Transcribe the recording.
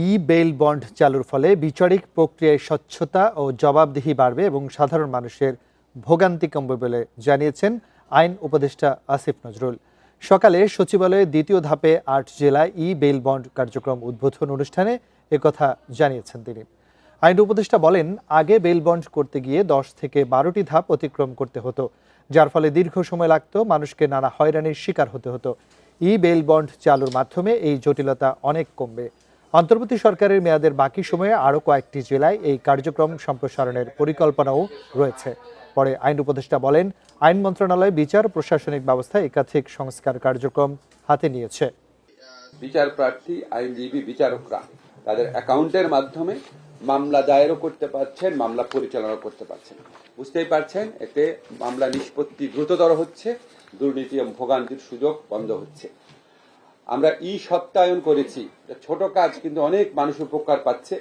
ই bail bond চালুর ফলে বিচারিক প্রক্রিয়ায় স্বচ্ছতা ও জবাবদিহি বাড়বে এবং সাধারণ মানুষের ভোগান্তি কমবে বলে জানিয়েছেন আইন উপদেষ্টা আসিফ নজরুল। সকালে সচিবালয়ে দ্বিতীয় ধাপে ৮ জেলায় ই বেইল বন্ড কার্যক্রম উদ্বোধন অনুষ্ঠানে একথা জানিয়েছেন তিনি। আইন উপদেষ্টা বলেন, আগে বেইল বন্ড করতে গিয়ে ১০ থেকে ১২টি ধাপ অতিক্রম করতে হতো, যার ফলে দীর্ঘ সময় লাগত, মানুষকে নানা হয়রানির শিকার হতে হতো। ই বেইল বন্ড চালুর মাধ্যমে এই জটিলতা অনেক কমবে। অন্তর্বর্তী সরকারের মেয়াদের বাকি সময়ে আরও কয়েকটি জেলায় এই কার্যক্রম সম্প্রসারণের পরিকল্পনাও রয়েছে। পরে আইন উপদেষ্টা বলেন, আইন মন্ত্রণালয় বিচার প্রশাসনিক ব্যবস্থায় একাধিক সংস্কার কার্যক্রম হাতে নিয়েছে। বিচার প্রার্থী, আইনজীবী, বিচারকরা তাদের অ্যাকাউন্টের মাধ্যমে মামলা দায়েরও করতে পারছেন, মামলা পরিচালনা করতে পারছেন। বুঝতেই পারছেন, এতে মামলা নিষ্পত্তি দ্রুততর হচ্ছে, দুর্নীতি এবং ভোগান্তির সুযোগ বন্ধ হচ্ছে। আমরা ই সত্যায়ন করেছি, ছোট কাজ কিন্তু অনেক মানুষ উপকার পাচ্ছে।